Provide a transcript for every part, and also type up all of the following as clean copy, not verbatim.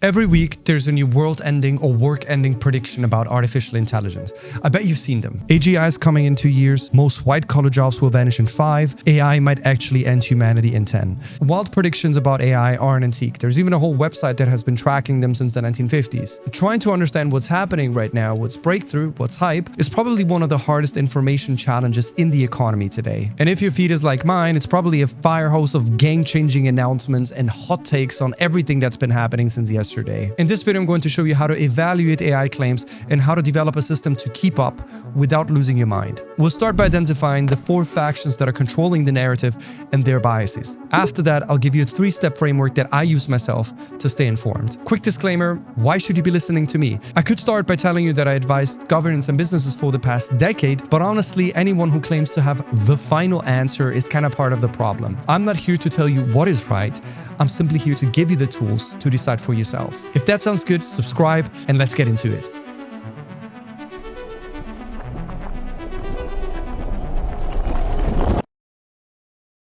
Every week, there's a new world-ending or work-ending prediction about artificial intelligence. I bet you've seen them. AGI is coming in 2 years, most white-collar jobs will vanish in 5, AI might actually end humanity in 10. Wild predictions about AI are an antique. There's even a whole website that has been tracking them since the 1950s. Trying to understand what's happening right now, what's breakthrough, what's hype, is probably one of the hardest information challenges in the economy today. And if your feed is like mine, it's probably a fire hose of game-changing announcements and hot takes on everything that's been happening since yesterday. In this video, I'm going to show you how to evaluate AI claims and how to develop a system to keep up without losing your mind. We'll start by identifying the 4 factions that are controlling the narrative and their biases. After that, I'll give you a 3-step framework that I use myself to stay informed. Quick disclaimer, why should you be listening to me? I could start by telling you that I advised governments and businesses for the past decade, but honestly, anyone who claims to have the final answer is kind of part of the problem. I'm not here to tell you what is right. I'm simply here to give you the tools to decide for yourself. If that sounds good, subscribe and let's get into it.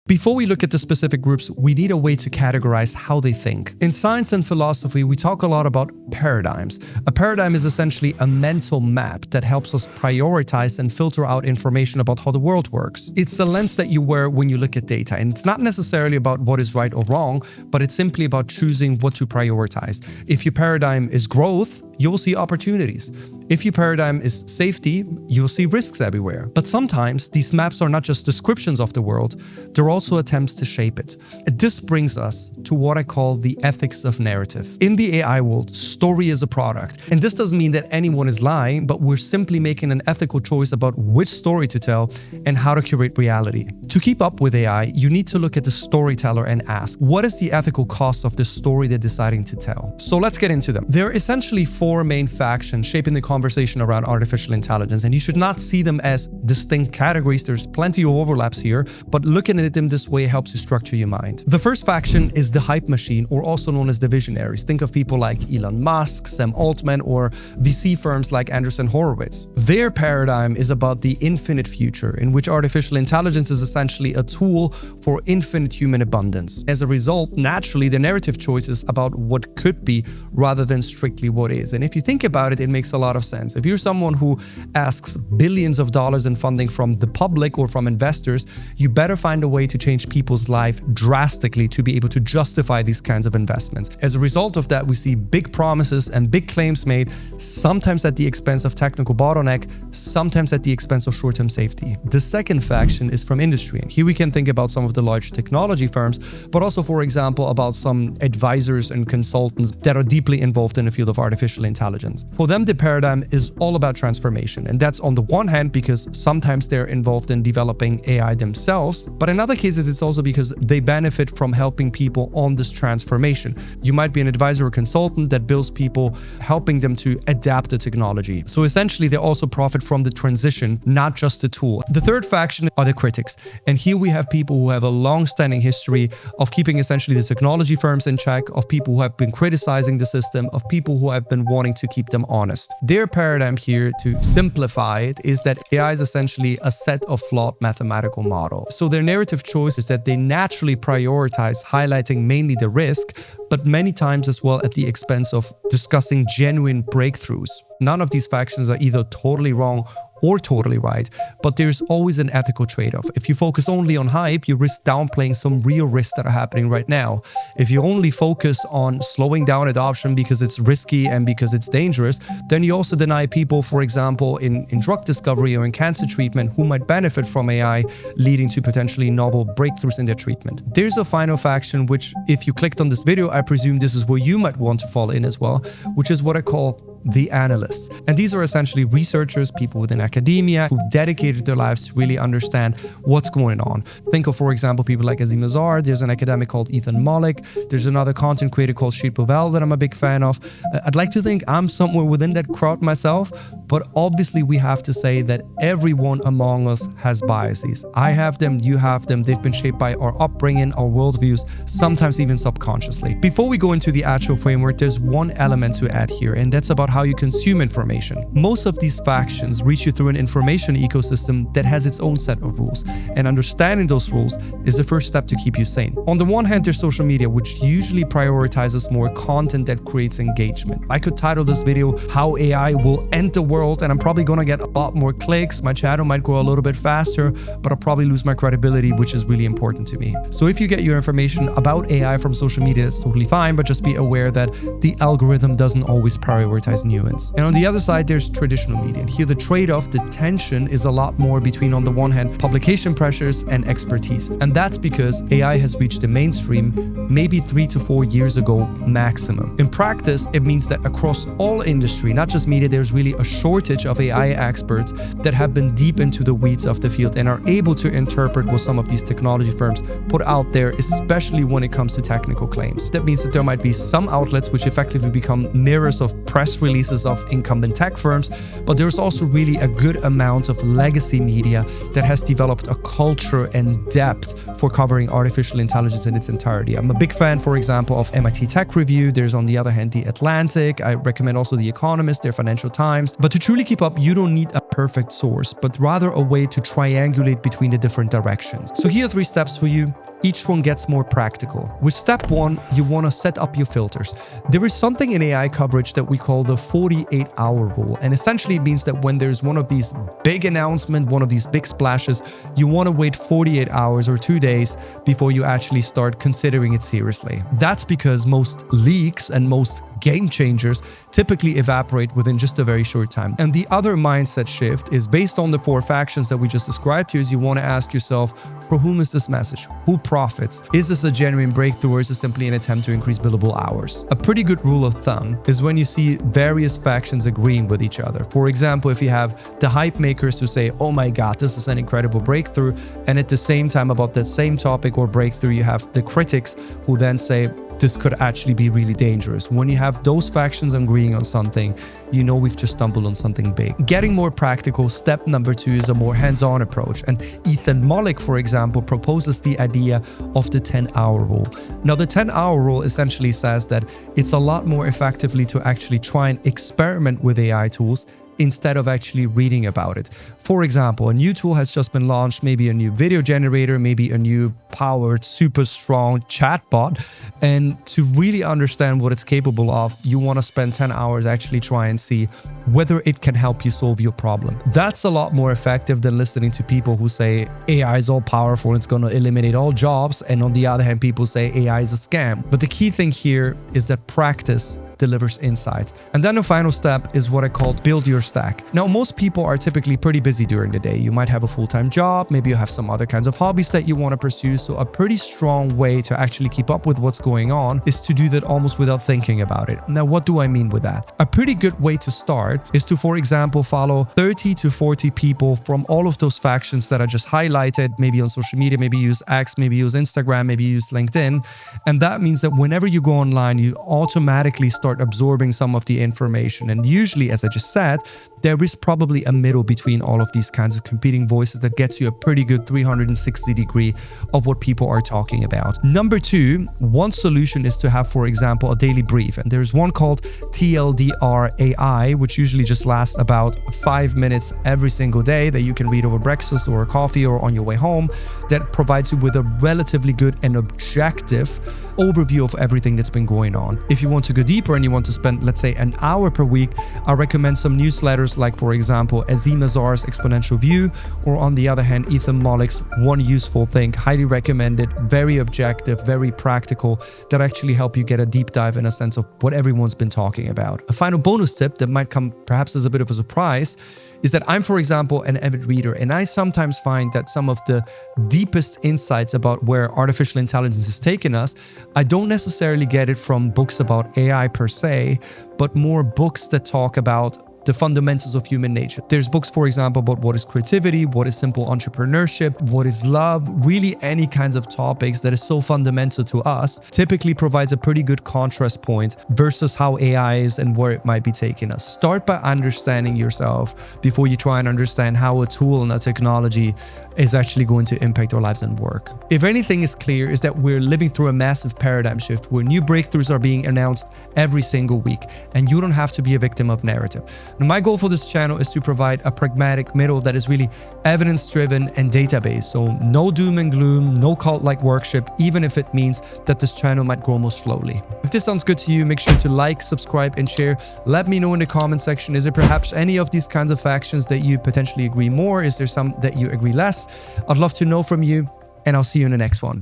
Before we look at the specific groups, we need a way to categorize how they think. In science and philosophy, we talk a lot about paradigms. A paradigm is essentially a mental map that helps us prioritize and filter out information about how the world works. It's a lens that you wear when you look at data, and it's not necessarily about what is right or wrong, but it's simply about choosing what to prioritize. If your paradigm is growth, you'll see opportunities. If your paradigm is safety, you'll see risks everywhere. But sometimes these maps are not just descriptions of the world, they're also attempts to shape it. This brings us to what I call the ethics of narrative. In the AI world, story is a product. And this doesn't mean that anyone is lying, but we're simply making an ethical choice about which story to tell and how to curate reality. To keep up with AI, you need to look at the storyteller and ask, what is the ethical cost of the story they're deciding to tell? So let's get into them. There are essentially 4 main factions shaping the conversation around artificial intelligence, and you should not see them as distinct categories. There's plenty of overlaps here, but looking at them this way helps you structure your mind. The first faction is the hype machine, or also known as the visionaries. Think of people like Elon Musk, Sam Altman, or VC firms like Andreessen Horowitz. Their paradigm is about the infinite future, in which artificial intelligence is essentially a tool for infinite human abundance. As a result, naturally, the narrative choice is about what could be rather than strictly what is. And if you think about it, it makes a lot of sense. If you're someone who asks billions of dollars in funding from the public or from investors, you better find a way to change people's life drastically to be able to justify these kinds of investments. As a result of that, we see big promises and big claims made, sometimes at the expense of technical bottleneck, sometimes at the expense of short-term safety. The second faction is from industry, and here we can think about some of the large technology firms, but also, for example, about some advisors and consultants that are deeply involved in the field of artificial intelligence. For them, the paradigm is all about transformation, and that's on the one hand because sometimes they're involved in developing AI themselves, but in other cases it's also because they benefit from helping people on this transformation. You might be an advisor or consultant that builds people, helping them to adapt the technology. So essentially they also profit from the transition, not just the tool. The third faction are the critics, and here we have people who have a long-standing history of keeping essentially the technology firms in check, of people who have been criticizing the system, of people who have been wanting to keep them honest. Their paradigm here, to simplify it, is that AI is essentially a set of flawed mathematical models. So their narrative choice is that they naturally prioritize highlighting mainly the risk, but many times as well at the expense of discussing genuine breakthroughs. None of these factions are either totally wrong or totally right, but there's always an ethical trade-off. If you focus only on hype, you risk downplaying some real risks that are happening right now. If you only focus on slowing down adoption because it's risky and because it's dangerous, then you also deny people, for example, in drug discovery or in cancer treatment, who might benefit from AI, leading to potentially novel breakthroughs in their treatment. There's a final faction, which if you clicked on this video, I presume this is where you might want to fall in as well, which is what I call the analysts. And these are essentially researchers, people within academia who've dedicated their lives to really understand what's going on. Think of, for example, people like Azim Azar. There's an academic called Ethan Malik. There's another content creator called Sheet Pavel that I'm a big fan of. I'd like to think I'm somewhere within that crowd myself, But obviously we have to say that everyone among us has biases. I have them, you have them. They've been shaped by our upbringing, our worldviews, sometimes even subconsciously. Before we go into the actual framework, there's one element to add here, and that's about how you consume information. Most of these factions reach you through an information ecosystem that has its own set of rules, and understanding those rules is the first step to keep you sane. On the one hand, there's social media, which usually prioritizes more content that creates engagement. I could title this video How AI Will End the World, and I'm probably gonna get a lot more clicks. My channel might grow a little bit faster, but I'll probably lose my credibility, which is really important to me. So if you get your information about AI from social media, that's totally fine, but just be aware that the algorithm doesn't always prioritize nuance. And on the other side, there's traditional media. And here the trade-off, the tension is a lot more between, on the one hand, publication pressures and expertise. And that's because AI has reached the mainstream maybe 3 to 4 years ago maximum. In practice, it means that across all industry, not just media, there's really a shortage of AI experts that have been deep into the weeds of the field and are able to interpret what some of these technology firms put out there, especially when it comes to technical claims. That means that there might be some outlets which effectively become mirrors of press releases of incumbent tech firms, but there's also really a good amount of legacy media that has developed a culture and depth for covering artificial intelligence in its entirety. I'm a big fan, for example, of MIT Tech Review. There's, on the other hand, The Atlantic. I recommend also The Economist, their Financial Times. But to truly keep up, you don't need a perfect source, but rather a way to triangulate between the different directions. So here are 3 steps for you. Each one gets more practical. With step 1, you want to set up your filters. There is something in AI coverage that we call the 48-hour rule. And essentially it means that when there's one of these big announcements, one of these big splashes, you want to wait 48 hours or 2 days before you actually start considering it seriously. That's because most leaks and most game changers typically evaporate within just a very short time. And the other mindset shift is based on the 4 factions that we just described here, is you want to ask yourself, for whom is this message? Who profits? Is this a genuine breakthrough, or is it simply an attempt to increase billable hours? A pretty good rule of thumb is when you see various factions agreeing with each other. For example, if you have the hype makers who say, oh my God, this is an incredible breakthrough, and at the same time about that same topic or breakthrough, you have the critics who then say, this could actually be really dangerous. When you have those factions agreeing on something, you know we've just stumbled on something big. Getting more practical, step number 2 is a more hands-on approach. And Ethan Mollick, for example, proposes the idea of the 10-hour rule. Now, the 10-hour rule essentially says that it's a lot more effectively to actually try and experiment with AI tools instead of actually reading about it. For example, a new tool has just been launched, maybe a new video generator, maybe a new powered, super strong chatbot. And to really understand what it's capable of, you want to spend 10 hours actually try and see whether it can help you solve your problem. That's a lot more effective than listening to people who say AI is all powerful and it's going to eliminate all jobs. And on the other hand, people say AI is a scam. But the key thing here is that practice delivers insights. And then the final step is what I call build your stack. Now, most people are typically pretty busy during the day. You might have a full-time job, maybe you have some other kinds of hobbies that you want to pursue. So a pretty strong way to actually keep up with what's going on is to do that almost without thinking about it. Now, what do I mean with that? A pretty good way to start is to, for example, follow 30 to 40 people from all of those factions that I just highlighted, maybe on social media, maybe use X, maybe use Instagram, maybe use LinkedIn. And that means that whenever you go online, you automatically start absorbing some of the information. And usually, as I just said, there is probably a middle between all of these kinds of competing voices that gets you a pretty good 360 degree of what people are talking about. Number 2, one solution is to have, for example, a daily brief. And there's one called TLDR AI, which usually just lasts about 5 minutes every single day that you can read over breakfast or coffee or on your way home, that provides you with a relatively good and objective overview of everything that's been going on. If you want to go deeper and you want to spend, let's say, an hour per week, I recommend some newsletters like, for example, Azim Azar's Exponential View, or on the other hand, Ethan Mollick's One Useful Thing. Highly recommended, very objective, very practical, that actually help you get a deep dive in a sense of what everyone's been talking about. A final bonus tip that might come perhaps as a bit of a surprise is that I'm, for example, an avid reader, and I sometimes find that some of the deepest insights about where artificial intelligence is taking us, I don't necessarily get it from books about AI per se, but more books that talk about the fundamentals of human nature. There's books, for example, about what is creativity, what is simple entrepreneurship, what is love, really any kinds of topics that is so fundamental to us, typically provides a pretty good contrast point versus how AI is and where it might be taking us. Start by understanding yourself before you try and understand how a tool and a technology is actually going to impact our lives and work. If anything is clear, is that we're living through a massive paradigm shift where new breakthroughs are being announced every single week, and you don't have to be a victim of narrative. And my goal for this channel is to provide a pragmatic middle that is really evidence-driven and database. So no doom and gloom, no cult-like worship, even if it means that this channel might grow more slowly. If this sounds good to you, make sure to like, subscribe, and share. Let me know in the comment section, is there perhaps any of these kinds of factions that you potentially agree more? Is there some that you agree less? I'd love to know from you, and I'll see you in the next one.